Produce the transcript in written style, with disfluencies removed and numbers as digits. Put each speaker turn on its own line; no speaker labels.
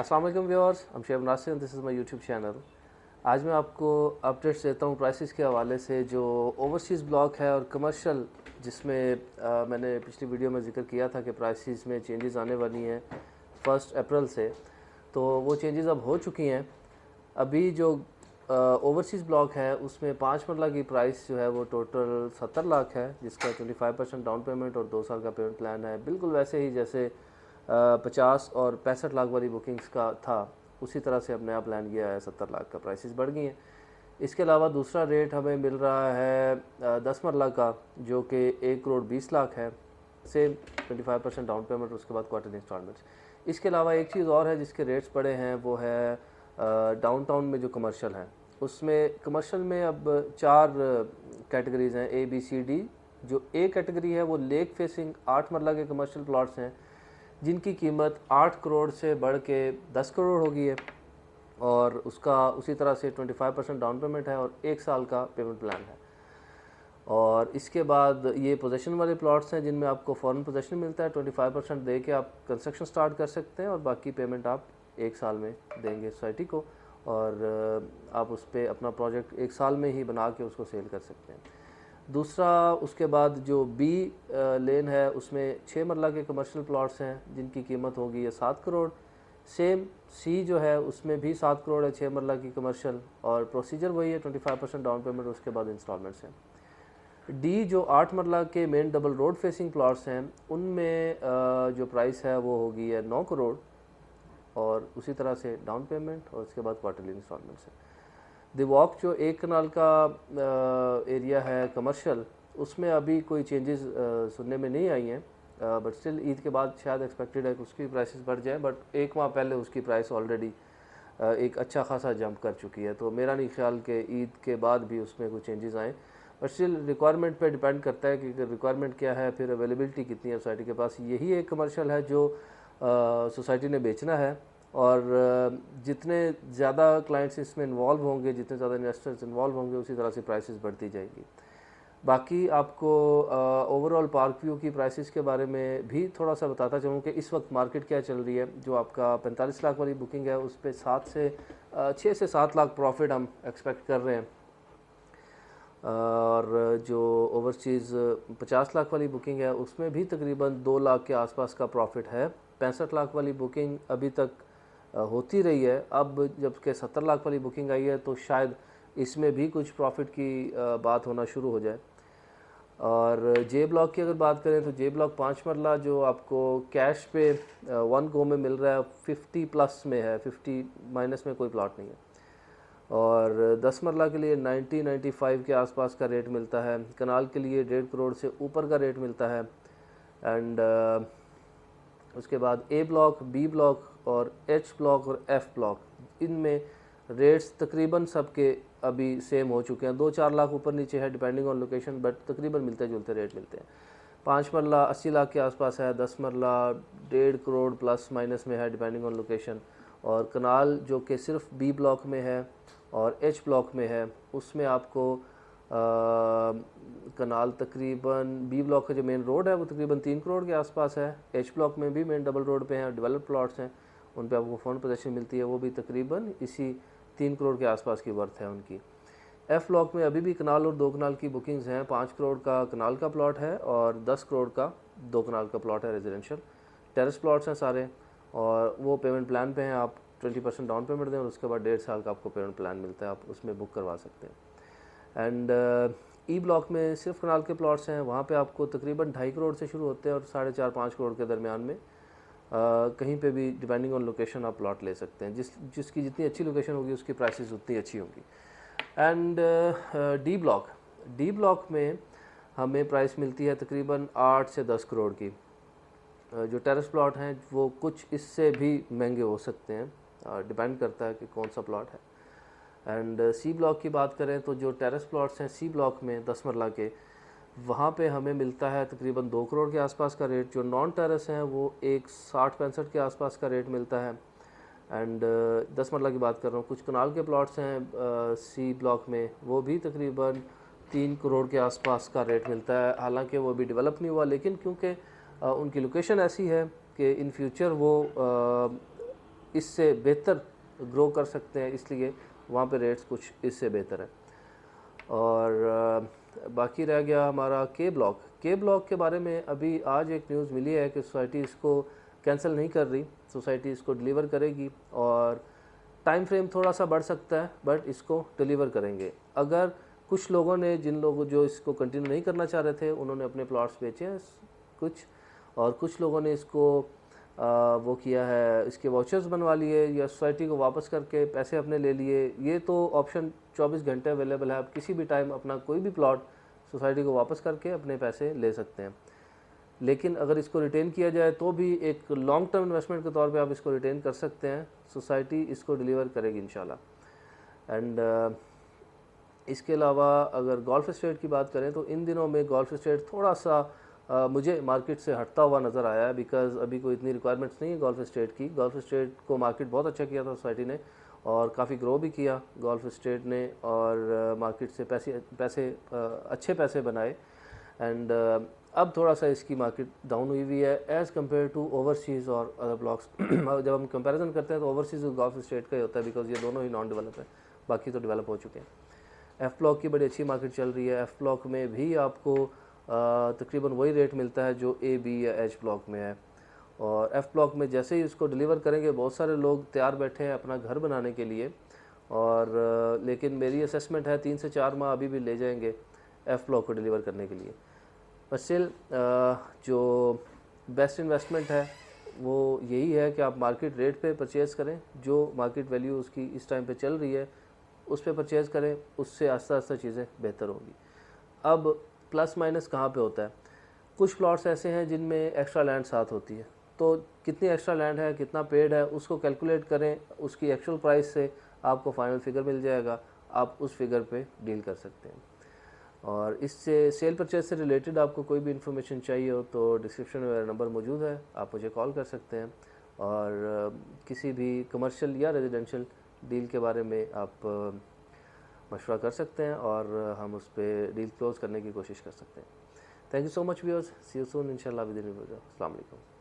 अस्सलाम वालेकुम viewers, I'm Sheb Nasir, this is my YouTube channel. आज मैं आपको अपडेट्स देता हूँ प्राइसेस के हवाले से। जो ओवरसीज़ ब्लॉक है और कमर्शियल, जिसमें मैंने पिछली वीडियो में जिक्र किया था कि प्राइसेस में चेंजेस आने वाली हैं 1 अप्रैल से, तो वो चेंजेस अब हो चुकी हैं। अभी जो ओवरसीज़ ब्लॉक है उसमें 5 मरला की प्राइस जो है वो टोटल 70 लाख है, जिसका 25% डाउन पेमेंट और 2 साल का पेमेंट प्लान है। बिल्कुल वैसे ही जैसे 50 और 65 लाख वाली बुकिंग्स का था, उसी तरह से अब नया प्लान किया है। 70 लाख का प्राइसेस बढ़ गई हैं। इसके अलावा दूसरा रेट हमें मिल रहा है 10 मरला का, जो कि 1 करोड़ 20 लाख है। सेम 25% डाउन पेमेंट, उसके बाद क्वार्टरली इंस्टॉलमेंट्स। इसके अलावा एक चीज़ और है जिसके रेट्स बढ़े हैं, वो है डाउनटाउन में जो कमर्शियल है। उसमें कमर्शियल में अब 4 कैटेगरीज़ हैं, A B C D। जो A कैटेगरी है वो लेक फेसिंग 8 मरला के कमर्शियल प्लॉट्स हैं, जिनकी कीमत 8 करोड़ से बढ़ के 10 करोड़ हो गई है, और उसका उसी तरह से 25% डाउन पेमेंट है और 1 साल का पेमेंट प्लान है। और इसके बाद ये पोजेशन वाले प्लॉट्स हैं, जिनमें आपको फ़ौरन पोजेशन मिलता है। 25% दे के आप कंस्ट्रक्शन स्टार्ट कर सकते हैं और बाकी पेमेंट आप 1 साल में देंगे सोसाइटी को, और आप उस पर अपना प्रोजेक्ट 1 साल में ही बना के उसको सेल कर सकते हैं। दूसरा, उसके बाद जो B लेन है, उसमें 6 मरला के कमर्शियल प्लॉट्स हैं, जिनकी कीमत होगी 7 करोड़। सेम C जो है उसमें भी 7 करोड़ है, 6 मरला की कमर्शियल, और प्रोसीजर वही है, 25% डाउन पेमेंट, उसके बाद इंस्टॉलमेंट्स हैं। D जो 8 मरला के main double road facing plots हैं, उनमें जो प्राइस है वो होगी 9 करोड़, और उसी तरह से डाउन पेमेंट और उसके बाद क्वार्टरली इंस्टॉलमेंट्स है। द वॉक जो 1 कनाल का एरिया है कमर्शियल, उसमें अभी कोई चेंजेस सुनने में नहीं आई हैं, बट स्टिल ईद के बाद शायद एक्सपेक्टेड है कि उसकी प्राइसेस बढ़ जाए, बट 1 माह पहले उसकी प्राइस ऑलरेडी एक अच्छा खासा जंप कर चुकी है। तो मेरा नहीं ख्याल कि ईद के बाद भी उसमें कोई चेंजेस आएँ, बट स्टिल रिक्वायरमेंट पे डिपेंड करता है कि रिक्वायरमेंट क्या है, फिर अवेलेबिलिटी कितनी है सोसाइटी के पास। यही एक कमर्शियल है जो सोसाइटी ने बेचना है, और जितने ज़्यादा क्लाइंट्स इसमें इन्वॉल्व होंगे, जितने ज़्यादा इन्वेस्टर्स इन्वॉल्व होंगे, उसी तरह से प्राइसेस बढ़ती जाएंगी। बाकी आपको ओवरऑल पार्क व्यू की प्राइसेस के बारे में भी थोड़ा सा बताता चलूँ कि इस वक्त मार्केट क्या चल रही है। जो आपका 45 लाख वाली बुकिंग है, उस पर 6 से 7 लाख प्रॉफिट हम एक्सपेक्ट कर रहे हैं, और जो ओवरसीज़ 50 लाख वाली बुकिंग है, उसमें भी तकरीबन 2 लाख के आसपास का प्रॉफिट है। 65 लाख वाली बुकिंग अभी तक होती रही है, अब जबकि 70 लाख वाली बुकिंग आई है, तो शायद इसमें भी कुछ प्रॉफिट की बात होना शुरू हो जाए। और J ब्लॉक की अगर बात करें, तो J ब्लॉक 5 मरला जो आपको कैश पे 1 गो में मिल रहा है, 50 प्लस में है, 50 माइनस में कोई प्लॉट नहीं है। और 10 मरला के लिए 90-95 के आसपास का रेट मिलता है। कनाल के लिए 1.5 करोड़ से ऊपर का रेट मिलता है। एंड उसके बाद A ब्लॉक, B ब्लॉक और H ब्लॉक और F ब्लॉक, इनमें रेट्स तकरीबन सबके अभी सेम हो चुके हैं। 2-4 लाख ऊपर नीचे है डिपेंडिंग ऑन लोकेशन, बट तकरीबन मिलते जुलते रेट मिलते हैं। 5 मरला 80 लाख के आसपास है, 10 मरला 1.5 करोड़ प्लस माइनस में है डिपेंडिंग ऑन लोकेशन। और कनाल जो कि सिर्फ B ब्लॉक में है और H ब्लॉक में है, उसमें आपको कनाल तकरीबन B ब्लॉक का जो मेन रोड है वो तकरीबन 3 करोड़ के आसपास है। H ब्लॉक में भी मेन डबल रोड पे हैं, डेवलप प्लॉट्स हैं, उन पे आपको फ़ोन पोजेशन मिलती है, वो भी तकरीबन इसी 3 करोड़ के आसपास की वर्थ है उनकी। F ब्लॉक में अभी भी कनाल और 2 कनाल की बुकिंग्स हैं। 5 करोड़ का कनाल का प्लॉट है और 10 करोड़ का 2 कनाल का प्लॉट है रेजिडेंशियल। टेरेस प्लॉट्स हैं सारे, और वो पेमेंट प्लान पे हैं। आप 20% डाउन पेमेंट दें और उसके बाद 1.5 साल का आपको पेमेंट प्लान मिलता है, आप उसमें बुक करवा सकते हैं। एंड E ब्लॉक में सिर्फ कनाल के प्लॉट्स हैं, वहाँ पे आपको तकरीबन 2.5 करोड़ से शुरू होते हैं और 4.5-5 करोड़ के दरमियान में कहीं पे भी डिपेंडिंग ऑन लोकेशन आप प्लॉट ले सकते हैं। जिसकी जितनी अच्छी लोकेशन होगी उसकी प्राइसेस उतनी अच्छी होंगी। एंड डी ब्लॉक में हमें प्राइस मिलती है तकरीबन 8 से 10 करोड़ की। जो टेरेस प्लॉट हैं वो कुछ इससे भी महंगे हो सकते हैं, डिपेंड करता है कि कौन सा प्लॉट है। एंड C ब्लॉक की बात करें, तो जो टेरेस प्लॉट्स हैं C ब्लॉक में 10 मरला के, वहाँ पे हमें मिलता है तकरीबन 2 करोड़ के आसपास का रेट। जो नॉन टेरेस हैं वो 60-65 के आसपास का रेट मिलता है। एंड 10 मरला की बात कर रहा हूँ। कुछ कनाल के प्लॉट्स हैं C ब्लॉक में, वो भी तकरीबन 3 करोड़ के आसपास का रेट मिलता है। हालांकि वो भी डेवलप नहीं हुआ, लेकिन क्योंकि उनकी लोकेशन ऐसी है कि इन फ्यूचर वो इससे बेहतर ग्रो कर सकते हैं, इसलिए वहाँ पे रेट्स कुछ इससे बेहतर है। और बाकी रह गया हमारा के ब्लॉक के बारे में अभी आज एक न्यूज़ मिली है कि सोसाइटी इसको कैंसिल नहीं कर रही, सोसाइटी इसको डिलीवर करेगी और टाइम फ्रेम थोड़ा सा बढ़ सकता है बट इसको डिलीवर करेंगे। अगर कुछ लोगों ने, जिन लोगों जो इसको कंटिन्यू नहीं करना चाह रहे थे, उन्होंने अपने प्लॉट्स बेचे हैं कुछ, और कुछ लोगों ने इसको वो किया है, इसके वाउचर्स बनवा लिए या सोसाइटी को वापस करके पैसे अपने ले लिए। ये तो ऑप्शन 24 घंटे अवेलेबल है, आप किसी भी टाइम अपना कोई भी प्लॉट सोसाइटी को वापस करके अपने पैसे ले सकते हैं। लेकिन अगर इसको रिटेन किया जाए तो भी एक लॉन्ग टर्म इन्वेस्टमेंट के तौर पे आप इसको रिटेन कर सकते हैं, सोसाइटी इसको डिलीवर करेगी इंशाल्लाह। एंड इसके अलावा अगर गोल्फ एस्टेट की बात करें तो इन दिनों में गोल्फ एस्टेट थोड़ा सा मुझे मार्केट से हटता हुआ नज़र आया है, बिकॉज़ अभी कोई इतनी रिक्वायरमेंट्स नहीं है गोल्फ एस्टेट की। गोल्फ एस्टेट को मार्केट बहुत अच्छा किया था सोसाइटी ने और काफ़ी ग्रो भी किया गोल्फ एस्टेट ने, और मार्केट से अच्छे पैसे बनाए। एंड अब थोड़ा सा इसकी मार्केट डाउन हुई है एज़ कम्पेयर टू ओवरसीज़ और अदर ब्लॉक्स। जब हम कंपैरिजन करते हैं तो ओवरसीज़ और गोल्फ स्टेट का ही होता है, बिकॉज ये दोनों ही नॉन डेवलप है, बाकी तो डेवलप हो चुके हैं। एफ़ ब्लॉक की बड़ी अच्छी मार्केट चल रही है। एफ़ ब्लॉक में भी आपको तकरीबन वही रेट मिलता है जो ए, बी या एच ब्लॉक में है। और एफ़ ब्लॉक में जैसे ही इसको डिलीवर करेंगे, बहुत सारे लोग तैयार बैठे हैं अपना घर बनाने के लिए, और लेकिन मेरी असेसमेंट है 3 से 4 माह अभी भी ले जाएंगे एफ़ ब्लॉक को डिलीवर करने के लिए। पर स्टिल जो बेस्ट इन्वेस्टमेंट है वो यही है कि आप मार्केट रेट पे परचेज़ करें, जो मार्केट वैल्यू उसकी इस टाइम पे चल रही है उस पे परचेज़ करें, उससे आस्ता आस्ता चीज़ें बेहतर होंगी। अब प्लस माइनस कहाँ पे होता है, कुछ प्लॉट्स ऐसे हैं जिनमें एक्स्ट्रा लैंड साथ होती है, तो कितनी एक्स्ट्रा लैंड है, कितना पेड है, उसको कैलकुलेट करें, उसकी एक्चुअल प्राइस से आपको फाइनल फिगर मिल जाएगा, आप उस फिगर पे डील कर सकते हैं। और इससे सेल परचेज से रिलेटेड आपको कोई भी इन्फॉर्मेशन चाहिए हो तो डिस्क्रिप्शन में मेरा नंबर मौजूद है, आप मुझे कॉल कर सकते हैं। और किसी भी कमर्शियल या रेजिडेंशियल डील के बारे में आप मशवरा कर सकते हैं और हम उस पर डील क्लोज़ करने की कोशिश कर सकते हैं। Thank you so much viewers, see you soon इंशाल्लाह विद इन वीडियो। अस्सलाम वालेकुम।